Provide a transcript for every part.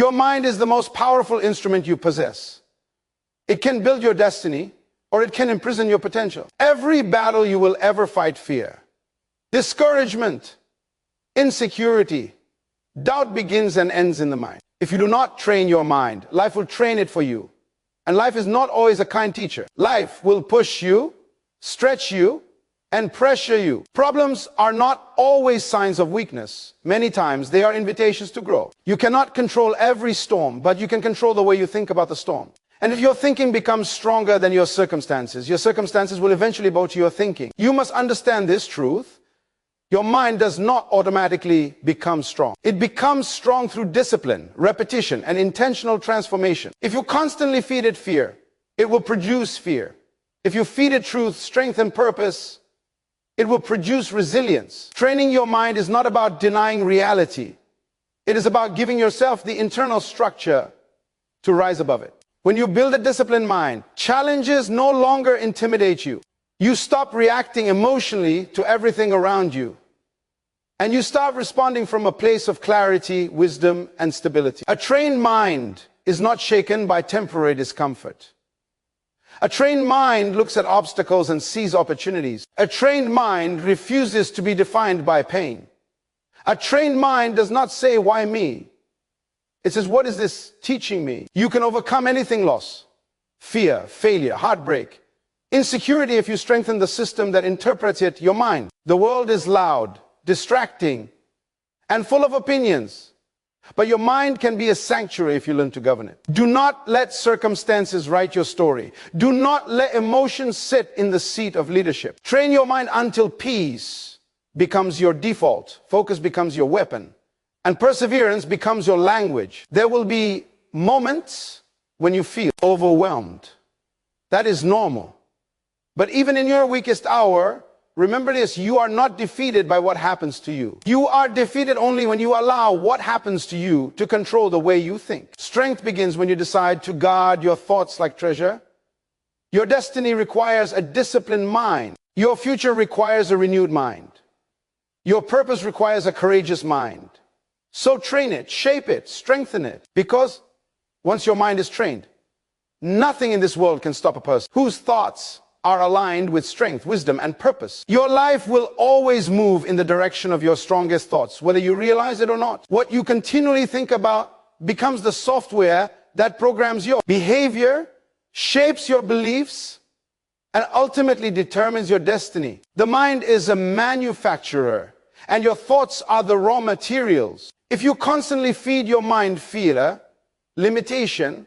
Your mind is the most powerful instrument you possess. It can build your destiny, or it can imprison your potential. Every battle you will ever fight, fear, discouragement, insecurity, doubt begins and ends in the mind. If you do not train your mind, life will train it for you. And life is not always a kind teacher. Life will push you, stretch you, and pressure you. Problems are not always signs of weakness. Many times they are invitations to grow. You cannot control every storm, but you can control the way you think about the storm. And if your thinking becomes stronger than your circumstances will eventually bow to your thinking. You must understand this truth. Your mind does not automatically become strong. It becomes strong through discipline, repetition, and intentional transformation. If you constantly feed it fear, it will produce fear. If you feed it truth, strength, and purpose, it will produce resilience. Training your mind is not about denying reality. It is about giving yourself the internal structure to rise above it. When you build a disciplined mind, challenges no longer intimidate you. You stop reacting emotionally to everything around you. And you start responding from a place of clarity, wisdom, and stability. A trained mind is not shaken by temporary discomfort. A trained mind looks at obstacles and sees opportunities. A trained mind refuses to be defined by pain. A trained mind does not say, "Why me?" It says, "What is this teaching me?" You can overcome anything: loss, fear, failure, heartbreak, insecurity, if you strengthen the system that interprets it, your mind. The world is loud, distracting, and full of opinions. But your mind can be a sanctuary if you learn to govern it. Do not let circumstances write your story. Do not let emotions sit in the seat of leadership. Train your mind until peace becomes your default, focus becomes your weapon, and perseverance becomes your language. There will be moments when you feel overwhelmed. That is normal. But even in your weakest hour, remember this: you are not defeated by what happens to you. You are defeated only when you allow what happens to you to control the way you think. Strength begins when you decide to guard your thoughts like treasure. Your destiny requires a disciplined mind. Your future requires a renewed mind. Your purpose requires a courageous mind. So train it, shape it, strengthen it. Because once your mind is trained, nothing in this world can stop a person whose thoughts are aligned with strength, wisdom, and purpose. Your life will always move in the direction of your strongest thoughts, whether you realize it or not. What you continually think about becomes the software that programs your behavior, shapes your beliefs, and ultimately determines your destiny. The mind is a manufacturer, and your thoughts are the raw materials. If you constantly feed your mind fear, limitation,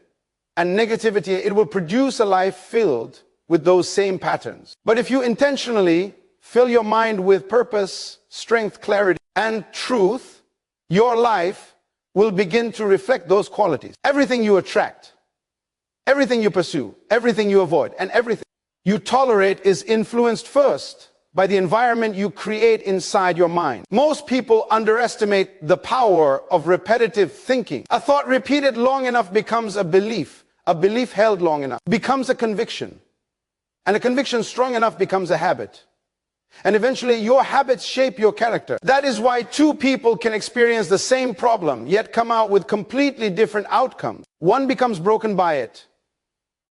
and negativity, it will produce a life filled with those same patterns. But if you intentionally fill your mind with purpose, strength, clarity, and truth, your life will begin to reflect those qualities. Everything you attract, everything you pursue, everything you avoid, and everything you tolerate is influenced first by the environment you create inside your mind. Most people underestimate the power of repetitive thinking. A thought repeated long enough becomes a belief held long enough becomes a conviction. And a conviction strong enough becomes a habit. And eventually your habits shape your character. That is why two people can experience the same problem, yet come out with completely different outcomes. One becomes broken by it,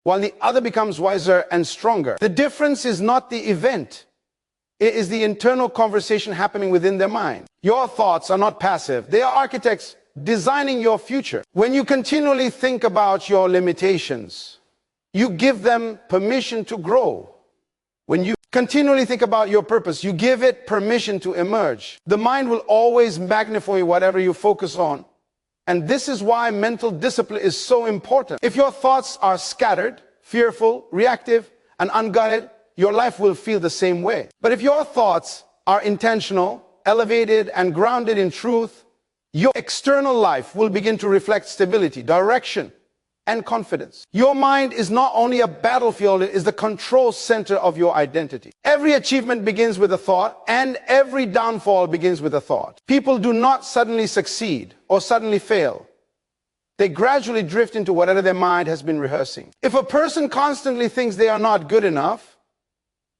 while the other becomes wiser and stronger. The difference is not the event. It is the internal conversation happening within their mind. Your thoughts are not passive. They are architects designing your future. When you continually think about your limitations, you give them permission to grow. When you continually think about your purpose, you give it permission to emerge. The mind will always magnify whatever you focus on. And this is why mental discipline is so important. If your thoughts are scattered, fearful, reactive, and unguided, your life will feel the same way. But if your thoughts are intentional, elevated, and grounded in truth, your external life will begin to reflect stability, direction, and confidence. Your mind is not only a battlefield, it is the control center of your identity. Every achievement begins with a thought, and every downfall begins with a thought. People do not suddenly succeed or suddenly fail. They gradually drift into whatever their mind has been rehearsing. If a person constantly thinks they are not good enough,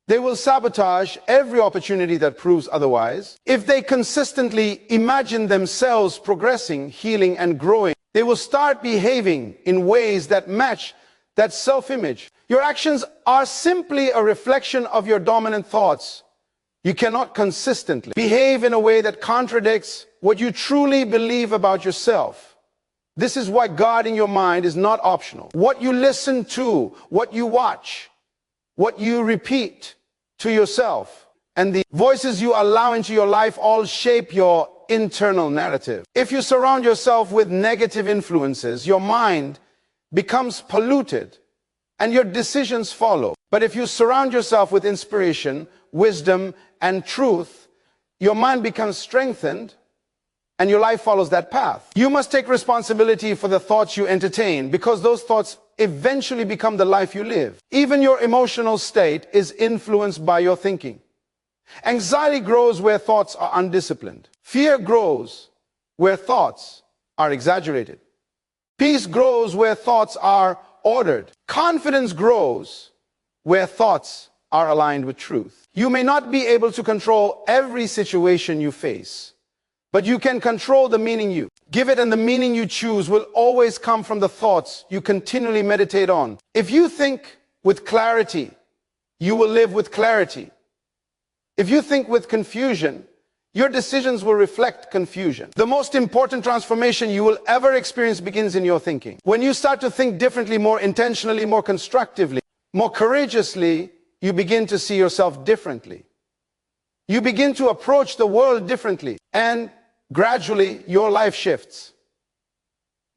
they will sabotage every opportunity that proves otherwise. If they consistently imagine themselves progressing, healing, and growing, They will start behaving in ways that match that self-image. Your actions are simply a reflection of your dominant thoughts. You cannot consistently behave in a way that contradicts what you truly believe about yourself. This is why guarding your mind is not optional. What you listen to, what you watch, what you repeat to yourself, and the voices you allow into your life all shape your internal narrative. If you surround yourself with negative influences, your mind becomes polluted and your decisions follow. But if you surround yourself with inspiration, wisdom, and truth, your mind becomes strengthened and your life follows that path. You must take responsibility for the thoughts you entertain, because those thoughts eventually become the life you live. Even your emotional state is influenced by your thinking. Anxiety grows where thoughts are undisciplined. Fear grows where thoughts are exaggerated. Peace grows where thoughts are ordered. Confidence grows where thoughts are aligned with truth. You may not be able to control every situation you face, but you can control the meaning you give it, and the meaning you choose will always come from the thoughts you continually meditate on. If you think with clarity, you will live with clarity. If you think with confusion, your decisions will reflect confusion. The most important transformation you will ever experience begins in your thinking. When you start to think differently, more intentionally, more constructively, more courageously, you begin to see yourself differently. You begin to approach the world differently, and gradually your life shifts.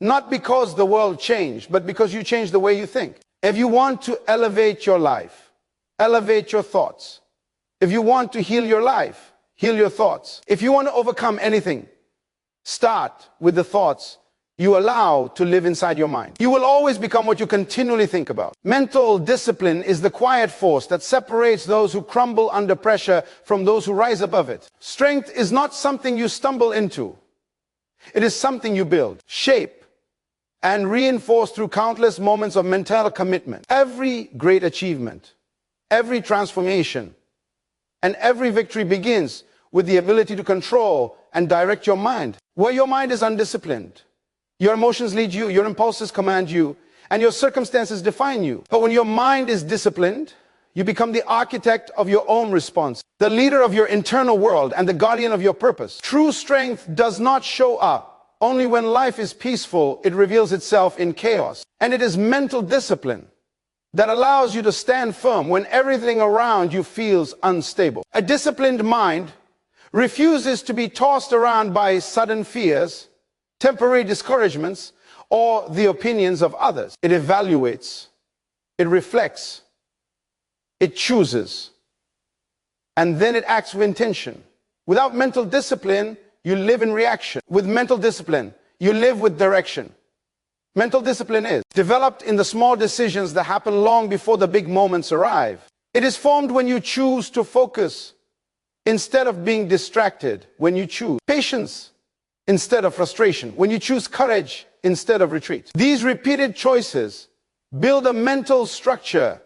Not because the world changed, but because you changed the way you think. If you want to elevate your life, elevate your thoughts. If you want to heal your life, heal your thoughts. If you want to overcome anything, start with the thoughts you allow to live inside your mind. You will always become what you continually think about. Mental discipline is the quiet force that separates those who crumble under pressure from those who rise above it. Strength is not something you stumble into. It is something you build, shape, and reinforce through countless moments of mental commitment. Every great achievement, every transformation, and every victory begins with the ability to control and direct your mind. Where your mind is undisciplined, your emotions lead you, your impulses command you, and your circumstances define you. But when your mind is disciplined, you become the architect of your own response, the leader of your internal world, and the guardian of your purpose. True strength does not show up only when life is peaceful. It reveals itself in chaos. And it is mental discipline that allows you to stand firm when everything around you feels unstable. A disciplined mind refuses to be tossed around by sudden fears, temporary discouragements, or the opinions of others. It evaluates, it reflects, it chooses, and then it acts with intention. Without mental discipline, you live in reaction. With mental discipline, you live with direction. Mental discipline is developed in the small decisions that happen long before the big moments arrive. It is formed when you choose to focus instead of being distracted, when you choose patience instead of frustration, when you choose courage instead of retreat. These repeated choices build a mental structure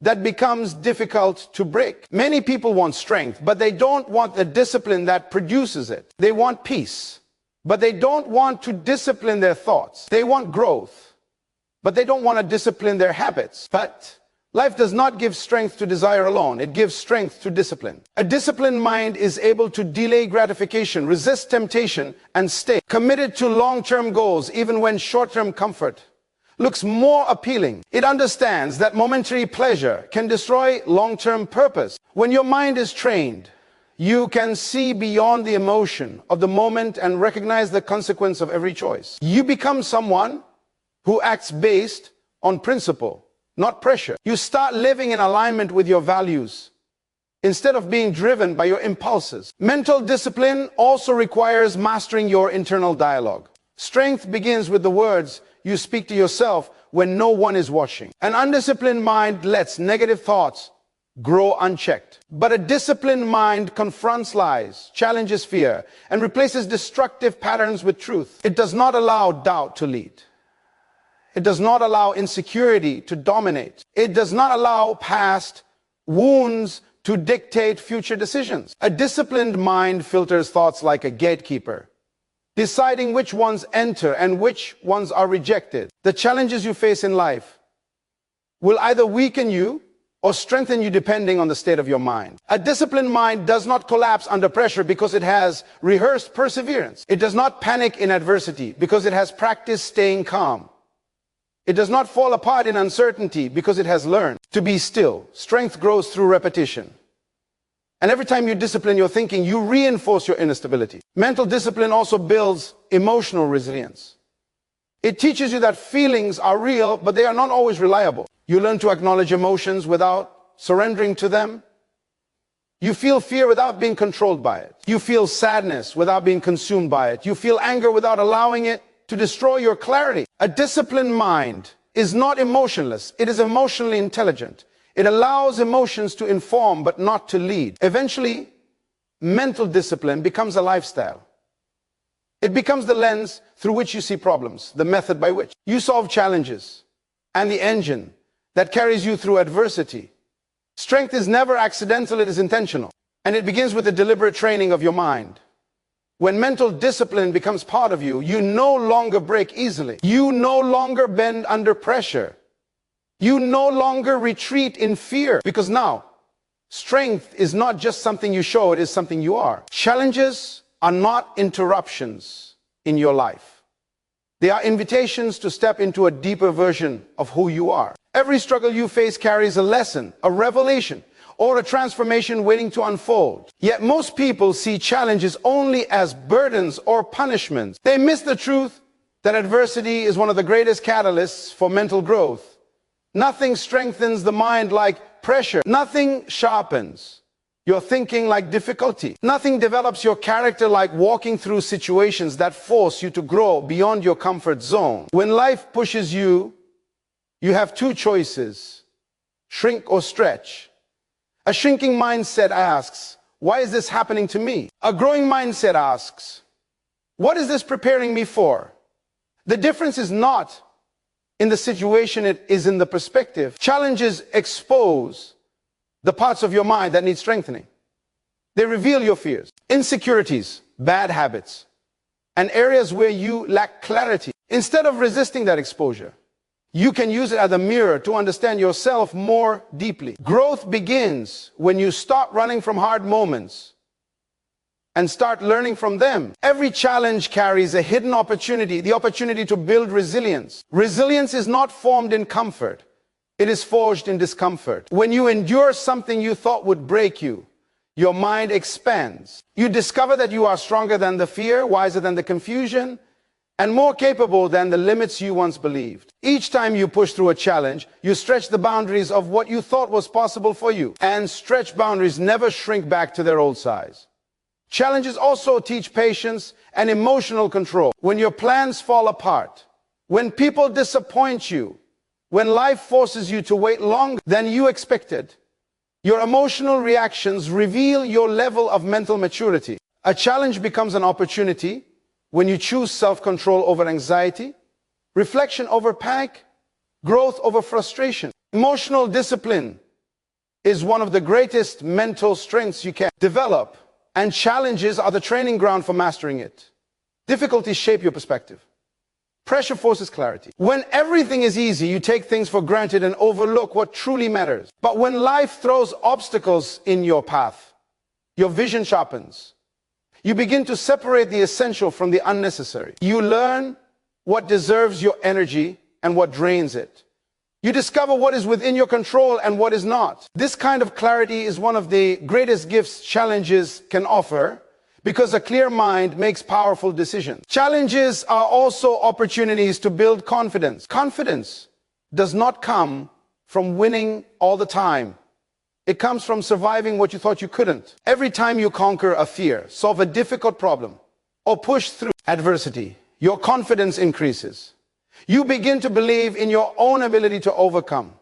that becomes difficult to break. Many people want strength, but they don't want the discipline that produces it. They want peace, but they don't want to discipline their thoughts. They want growth, but they don't want to discipline their habits. But life does not give strength to desire alone. It gives strength to discipline. A disciplined mind is able to delay gratification, resist temptation, and stay committed to long-term goals even when short-term comfort looks more appealing. It understands that momentary pleasure can destroy long-term purpose. When your mind is trained, you can see beyond the emotion of the moment and recognize the consequence of every choice. You become someone who acts based on principle, not pressure. You start living in alignment with your values instead of being driven by your impulses. Mental discipline also requires mastering your internal dialogue. Strength begins with the words you speak to yourself when no one is watching. An undisciplined mind lets negative thoughts grow unchecked. But a disciplined mind confronts lies, challenges fear, and replaces destructive patterns with truth. It does not allow doubt to lead. It does not allow insecurity to dominate. It does not allow past wounds to dictate future decisions. A disciplined mind filters thoughts like a gatekeeper, deciding which ones enter and which ones are rejected. The challenges you face in life will either weaken you or strengthen you depending on the state of your mind. A disciplined mind does not collapse under pressure because it has rehearsed perseverance. It does not panic in adversity because it has practiced staying calm. It does not fall apart in uncertainty because it has learned to be still. Strength grows through repetition. And every time you discipline your thinking, you reinforce your inner stability. Mental discipline also builds emotional resilience. It teaches you that feelings are real, but they are not always reliable. You learn to acknowledge emotions without surrendering to them. You feel fear without being controlled by it. You feel sadness without being consumed by it. You feel anger without allowing it to destroy your clarity. A disciplined mind is not emotionless. It is emotionally intelligent. It allows emotions to inform but not to lead. Eventually, mental discipline becomes a lifestyle. It becomes the lens through which you see problems, the method by which you solve challenges, and the engine that carries you through adversity. Strength is never accidental, it is intentional. And it begins with the deliberate training of your mind. When mental discipline becomes part of you, you no longer break easily. You no longer bend under pressure. You no longer retreat in fear. Because now, strength is not just something you show, it is something you are. Challenges are not interruptions in your life. They are invitations to step into a deeper version of who you are. Every struggle you face carries a lesson, a revelation, or a transformation waiting to unfold. Yet most people see challenges only as burdens or punishments. They miss the truth that adversity is one of the greatest catalysts for mental growth. Nothing strengthens the mind like pressure. Nothing sharpens your thinking like difficulty. Nothing develops your character like walking through situations that force you to grow beyond your comfort zone. When life pushes you, you have two choices: shrink or stretch. A shrinking mindset asks, why is this happening to me? A growing mindset asks, what is this preparing me for? The difference is not in the situation, it is in the perspective. Challenges expose the parts of your mind that need strengthening. They reveal your fears, insecurities, bad habits, and areas where you lack clarity. Instead of resisting that exposure, you can use it as a mirror to understand yourself more deeply. Growth begins when you stop running from hard moments and start learning from them. Every challenge carries a hidden opportunity, the opportunity to build resilience. Resilience is not formed in comfort. It is forged in discomfort. When you endure something you thought would break you, your mind expands. You discover that you are stronger than the fear, wiser than the confusion, and more capable than the limits you once believed. Each time you push through a challenge, you stretch the boundaries of what you thought was possible for you. And stretched boundaries never shrink back to their old size. Challenges also teach patience and emotional control. When your plans fall apart, when people disappoint you, when life forces you to wait longer than you expected, your emotional reactions reveal your level of mental maturity. A challenge becomes an opportunity when you choose self-control over anxiety, reflection over panic, growth over frustration. Emotional discipline is one of the greatest mental strengths you can develop, and challenges are the training ground for mastering it. Difficulties shape your perspective. Pressure forces clarity. When everything is easy, you take things for granted and overlook what truly matters. But when life throws obstacles in your path, your vision sharpens. You begin to separate the essential from the unnecessary. You learn what deserves your energy and what drains it. You discover what is within your control and what is not. This kind of clarity is one of the greatest gifts challenges can offer, because a clear mind makes powerful decisions. Challenges are also opportunities to build confidence. Confidence does not come from winning all the time. It comes from surviving what you thought you couldn't. Every time you conquer a fear, solve a difficult problem, or push through adversity, your confidence increases. You begin to believe in your own ability to overcome.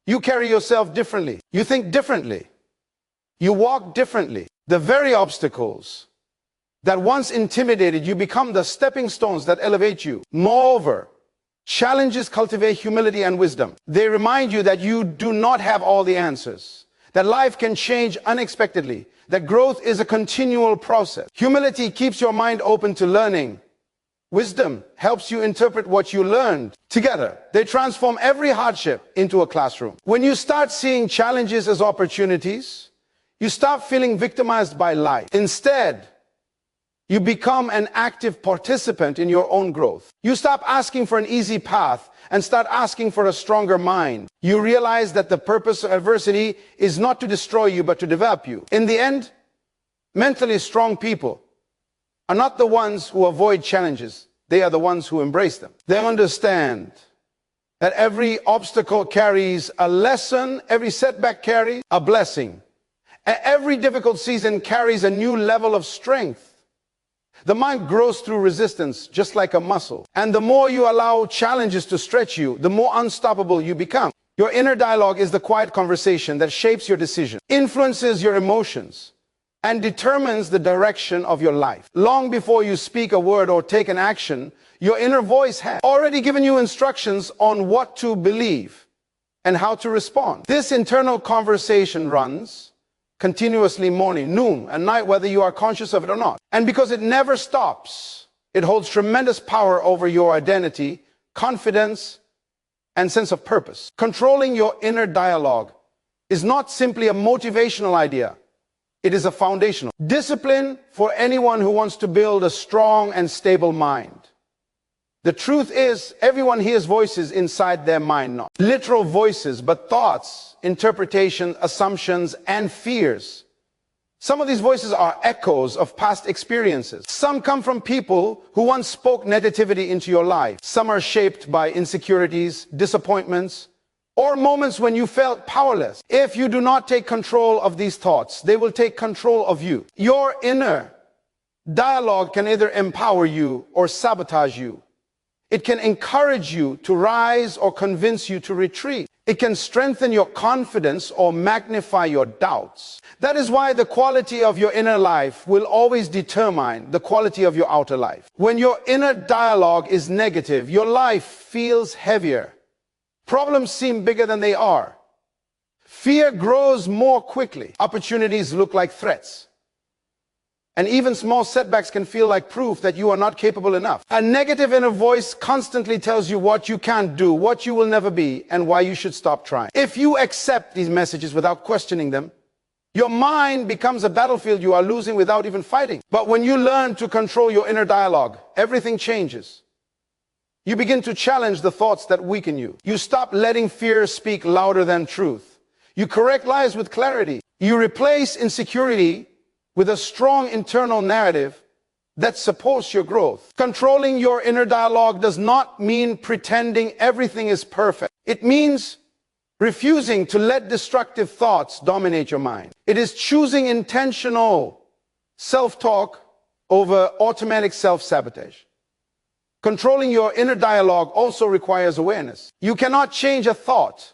You carry yourself differently. You think differently. You walk differently. The very obstacles that once intimidated you become the stepping stones that elevate you. Moreover, challenges cultivate humility and wisdom. They remind you that you do not have all the answers, that life can change unexpectedly, that growth is a continual process. Humility keeps your mind open to learning. Wisdom helps you interpret what you learned. Together, they transform every hardship into a classroom. When you start seeing challenges as opportunities, you stop feeling victimized by life. Instead, you become an active participant in your own growth. You stop asking for an easy path and start asking for a stronger mind. You realize that the purpose of adversity is not to destroy you, but to develop you. In the end, mentally strong people are not the ones who avoid challenges. They are the ones who embrace them. They understand that every obstacle carries a lesson, every setback carries a blessing. Every difficult season carries a new level of strength. The mind grows through resistance, just like a muscle. And the more you allow challenges to stretch you, the more unstoppable you become. Your inner dialogue is the quiet conversation that shapes your decision, influences your emotions, and determines the direction of your life. Long before you speak a word or take an action, your inner voice has already given you instructions on what to believe and how to respond. This internal conversation runs continuously, morning, noon, and night, whether you are conscious of it or not. And because it never stops, it holds tremendous power over your identity, confidence, and sense of purpose. Controlling your inner dialogue is not simply a motivational idea. It is a foundational discipline for anyone who wants to build a strong and stable mind. The truth is, everyone hears voices inside their mind, not literal voices, but thoughts, interpretations, assumptions, and fears. Some of these voices are echoes of past experiences. Some come from people who once spoke negativity into your life. Some are shaped by insecurities, disappointments, or moments when you felt powerless. If you do not take control of these thoughts, they will take control of you. Your inner dialogue can either empower you or sabotage you. It can encourage you to rise or convince you to retreat. It can strengthen your confidence or magnify your doubts. That is why the quality of your inner life will always determine the quality of your outer life. When your inner dialogue is negative, your life feels heavier. Problems seem bigger than they are. Fear grows more quickly. Opportunities look like threats. And even small setbacks can feel like proof that you are not capable enough. A negative inner voice constantly tells you what you can't do, what you will never be, and why you should stop trying. If you accept these messages without questioning them, your mind becomes a battlefield you are losing without even fighting. But when you learn to control your inner dialogue, everything changes. You begin to challenge the thoughts that weaken you. You stop letting fear speak louder than truth. You correct lies with clarity. You replace insecurity with a strong internal narrative that supports your growth. Controlling your inner dialogue does not mean pretending everything is perfect. It means refusing to let destructive thoughts dominate your mind. It is choosing intentional self-talk over automatic self-sabotage. Controlling your inner dialogue also requires awareness. You cannot change a thought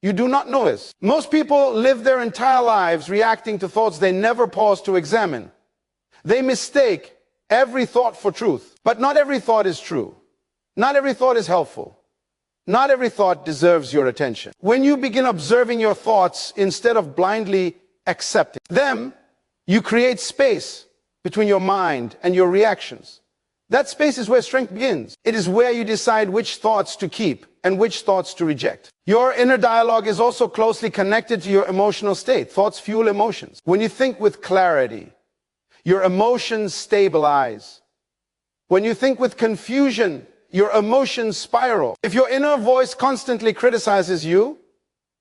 you do not notice. Most people live their entire lives reacting to thoughts they never pause to examine. They mistake every thought for truth. But not every thought is true. Not every thought is helpful. Not every thought deserves your attention. When you begin observing your thoughts instead of blindly accepting them, you create space between your mind and your reactions. That space is where strength begins. It is where you decide which thoughts to keep and which thoughts to reject. Your inner dialogue is also closely connected to your emotional state. Thoughts fuel emotions. When you think with clarity, your emotions stabilize. When you think with confusion, your emotions spiral. If your inner voice constantly criticizes you,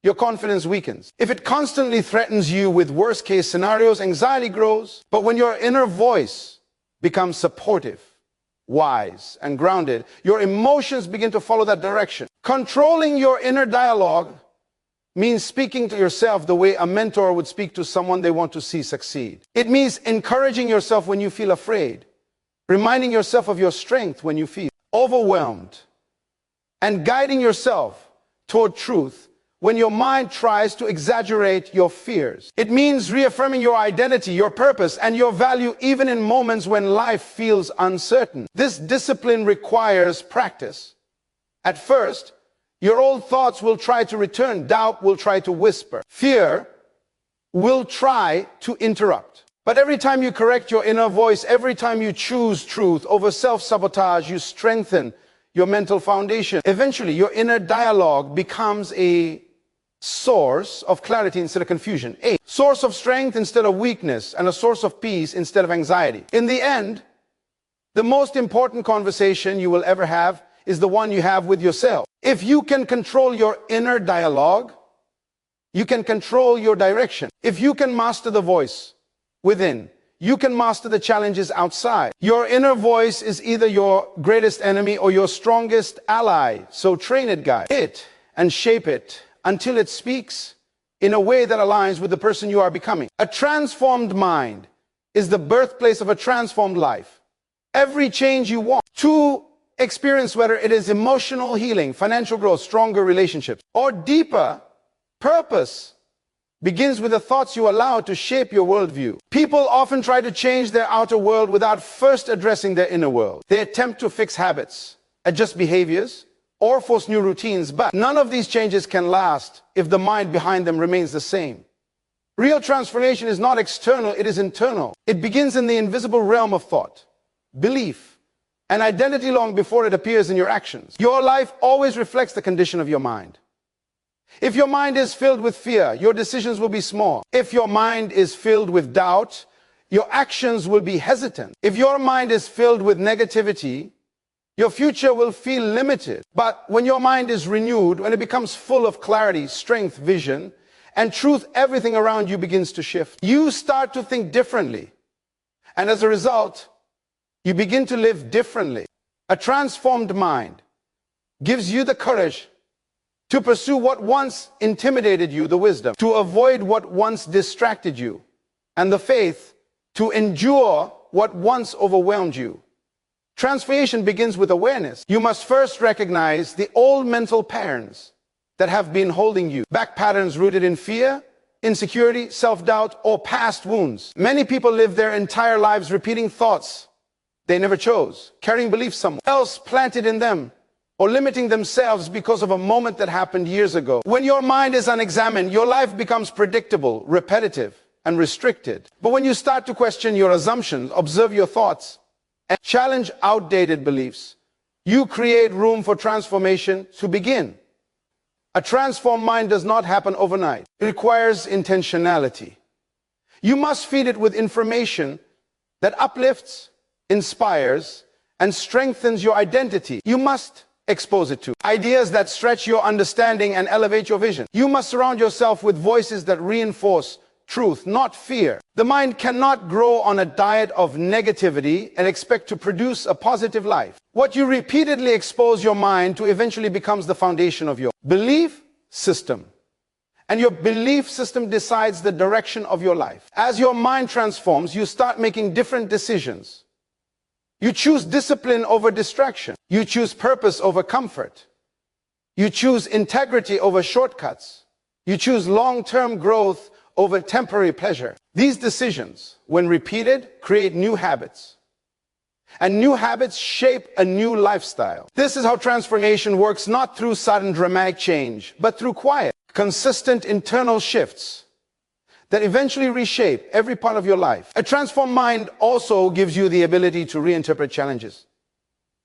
your confidence weakens. If it constantly threatens you with worst-case scenarios, anxiety grows. But when your inner voice becomes supportive, wise, and grounded, your emotions begin to follow that direction. Controlling your inner dialogue means speaking to yourself the way a mentor would speak to someone they want to see succeed. It means encouraging yourself when you feel afraid, reminding yourself of your strength when you feel overwhelmed, and guiding yourself toward truth when your mind tries to exaggerate your fears. It means reaffirming your identity, your purpose, and your value even in moments when life feels uncertain. This discipline requires practice. At first, your old thoughts will try to return. Doubt will try to whisper. Fear will try to interrupt. But every time you correct your inner voice, every time you choose truth over self-sabotage, you strengthen your mental foundation. Eventually, your inner dialogue becomes a source of clarity instead of confusion, a source of strength instead of weakness, and a source of peace instead of anxiety. In the end, the most important conversation you will ever have is the one you have with yourself. If you can control your inner dialogue, you can control your direction. If you can master the voice within, you can master the challenges outside. Your inner voice is either your greatest enemy or your strongest ally. So train it, guys. It and shape it until it speaks in a way that aligns with the person you are becoming. A transformed mind is the birthplace of a transformed life. Every change you want to experience, whether it is emotional healing, financial growth, stronger relationships, or deeper purpose, begins with the thoughts you allow to shape your worldview. People often try to change their outer world without first addressing their inner world. They attempt to fix habits, adjust behaviors, or force new routines, but none of these changes can last if the mind behind them remains the same. Real transformation is not external, it is internal. It begins in the invisible realm of thought, belief, and identity long before it appears in your actions. Your life always reflects the condition of your mind. If your mind is filled with fear, your decisions will be small. If your mind is filled with doubt, your actions will be hesitant. If your mind is filled with negativity, your future will feel limited. But when your mind is renewed, when it becomes full of clarity, strength, vision, and truth, everything around you begins to shift. You start to think differently. And as a result, you begin to live differently. A transformed mind gives you the courage to pursue what once intimidated you, the wisdom, to avoid what once distracted you, and the faith to endure what once overwhelmed you. Transformation begins with awareness. You must first recognize the old mental patterns that have been holding you back, patterns rooted in fear, insecurity, self-doubt, or past wounds. Many people live their entire lives repeating thoughts they never chose, carrying beliefs someone else planted in them, or limiting themselves because of a moment that happened years ago. When your mind is unexamined, your life becomes predictable, repetitive, and restricted. But when you start to question your assumptions, observe your thoughts, and challenge outdated beliefs, you create room for transformation to begin. A transformed mind does not happen overnight. It requires intentionality. You must feed it with information that uplifts, inspires, and strengthens your identity. You must expose it to ideas that stretch your understanding and elevate your vision. You must surround yourself with voices that reinforce truth, not fear. The mind cannot grow on a diet of negativity and expect to produce a positive life. What you repeatedly expose your mind to eventually becomes the foundation of your belief system. And your belief system decides the direction of your life. As your mind transforms, you start making different decisions. You choose discipline over distraction. You choose purpose over comfort. You choose integrity over shortcuts. You choose long-term growth over temporary pleasure. These decisions, when repeated, create new habits. And new habits shape a new lifestyle. This is how transformation works, not through sudden dramatic change, but through quiet, consistent internal shifts that eventually reshape every part of your life. A transformed mind also gives you the ability to reinterpret challenges.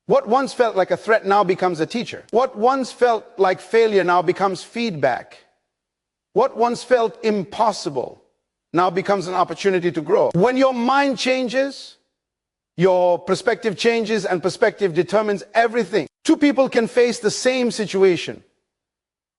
What once felt like a threat now becomes a teacher. What once felt like failure now becomes feedback. What once felt impossible now becomes an opportunity to grow. When your mind changes, your perspective changes, and perspective determines everything. Two people can face the same situation,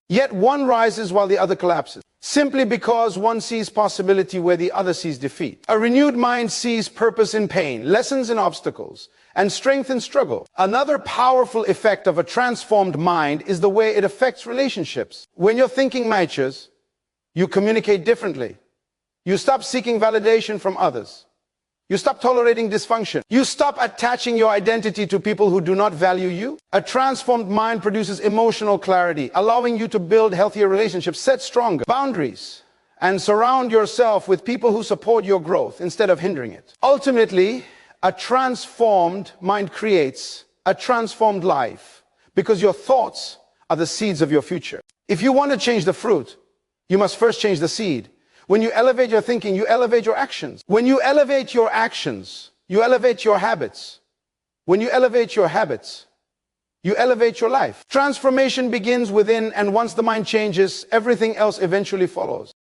yet one rises while the other collapses, simply because one sees possibility where the other sees defeat. A renewed mind sees purpose in pain, lessons in obstacles, and strength in struggle. Another powerful effect of a transformed mind is the way it affects relationships. When your thinking matures, you communicate differently. You stop seeking validation from others. You stop tolerating dysfunction. You stop attaching your identity to people who do not value you. A transformed mind produces emotional clarity, allowing you to build healthier relationships, set stronger boundaries, and surround yourself with people who support your growth instead of hindering it. Ultimately, a transformed mind creates a transformed life because your thoughts are the seeds of your future. If you want to change the fruit, you must first change the seed. When you elevate your thinking, you elevate your actions. When you elevate your actions, you elevate your habits. When you elevate your habits, you elevate your life. Transformation begins within, and once the mind changes, everything else eventually follows.